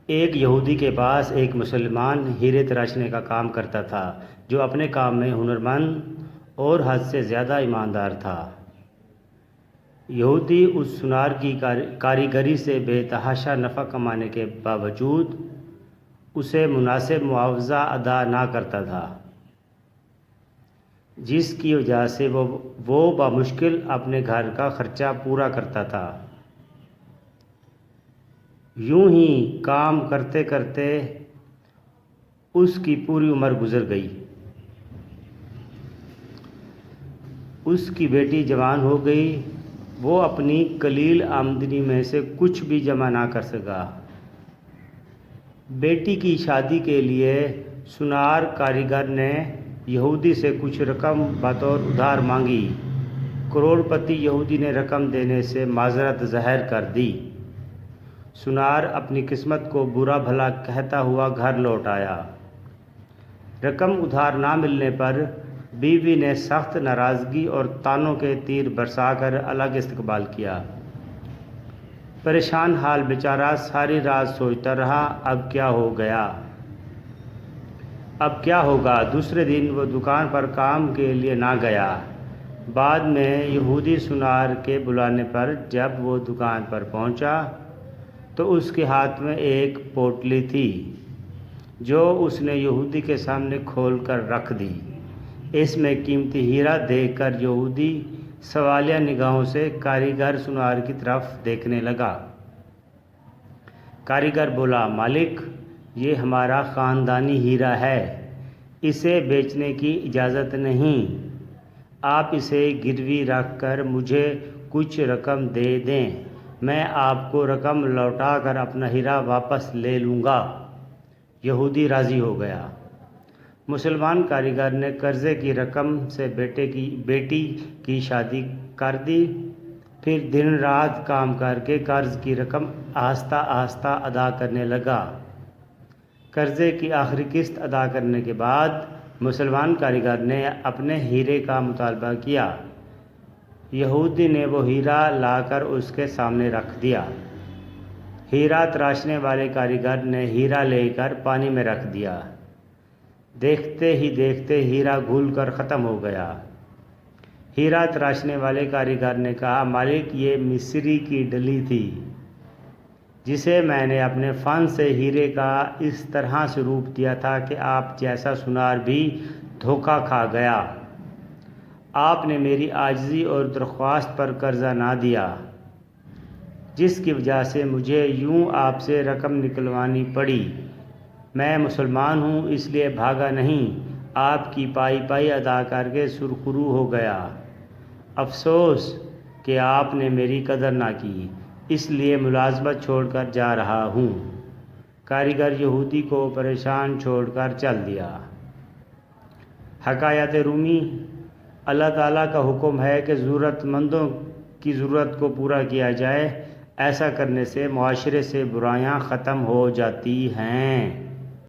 ایک یہودی کے پاس ایک مسلمان ہیرے تراشنے کا کام کرتا تھا جو اپنے کام میں ہنرمند اور حد سے زیادہ ایماندار تھا۔ یہودی اس سونار کی کاریگری سے بے تحاشا نفع کمانے کے باوجود اسے مناسب معاوضہ ادا نہ کرتا تھا، جس کی وجہ سے وہ بمشکل اپنے گھر کا خرچہ پورا کرتا تھا۔ یوں ہی کام کرتے کرتے اس کی پوری عمر گزر گئی۔ اس کی بیٹی جوان ہو گئی، وہ اپنی قلیل آمدنی میں سے کچھ بھی جمع نہ کر سکا۔ بیٹی کی شادی کے لیے سونار کاریگر نے یہودی سے کچھ رقم بطور ادھار مانگی۔ کروڑ پتی یہودی نے رقم دینے سے معذرت ظاہر کر دی۔ سونار اپنی قسمت کو برا بھلا کہتا ہوا گھر لوٹ آیا۔ رقم ادھار نہ ملنے پر بیوی نے سخت ناراضگی اور طعنوں کے تیر برسا کر الگ استقبال کیا۔ پریشان حال بیچارہ ساری رات سوچتا رہا، اب کیا ہو گیا؟ اب کیا ہوگا؟ دوسرے دن وہ دکان پر کام کے لیے نہ گیا۔ بعد میں یہودی سونار کے بلانے پر جب وہ دکان پر پہنچا تو اس کے ہاتھ میں ایک پوٹلی تھی جو اس نے یہودی کے سامنے کھول کر رکھ دی۔ اس میں قیمتی ہیرا دیکھ کر یہودی سوالیہ نگاہوں سے کاریگر سونار کی طرف دیکھنے لگا۔ کاریگر بولا، مالک، یہ ہمارا خاندانی ہیرا ہے، اسے بیچنے کی اجازت نہیں۔ آپ اسے گروی رکھ کر مجھے کچھ رقم دے دیں، میں آپ کو رقم لوٹا کر اپنا ہیرا واپس لے لوں گا۔ یہودی راضی ہو گیا۔ مسلمان کاریگر نے قرضے کی رقم سے بیٹی کی شادی کر دی، پھر دن رات کام کر کے قرض کی رقم آہستہ آہستہ ادا کرنے لگا۔ قرضے کی آخری قسط ادا کرنے کے بعد مسلمان کاریگر نے اپنے ہیرے کا مطالبہ کیا۔ یہودی نے وہ ہیرا لا کر اس کے سامنے رکھ دیا۔ ہیرا تراشنے والے کاریگر نے ہیرا لے کر پانی میں رکھ دیا۔ دیکھتے ہی دیکھتے ہیرا گھل کر ختم ہو گیا۔ ہیرا تراشنے والے کاریگر نے کہا، مالک، یہ مصری کی ڈلی تھی جسے میں نے اپنے فن سے ہیرے کا اس طرح سروپ دیا تھا کہ آپ جیسا سونار بھی دھوکہ کھا گیا۔ آپ نے میری عاجزی اور درخواست پر قرضہ نہ دیا، جس کی وجہ سے مجھے یوں آپ سے رقم نکلوانی پڑی۔ میں مسلمان ہوں، اس لیے بھاگا نہیں، آپ کی پائی پائی ادا کر کے سرخرو ہو گیا۔ افسوس کہ آپ نے میری قدر نہ کی، اس لیے ملازمت چھوڑ کر جا رہا ہوں۔ کاریگر یہودی کو پریشان چھوڑ کر چل دیا۔ حکایت رومی۔ اللہ تعالیٰ کا حکم ہے کہ ضرورت مندوں کی ضرورت کو پورا کیا جائے، ایسا کرنے سے معاشرے سے برائیاں ختم ہو جاتی ہیں۔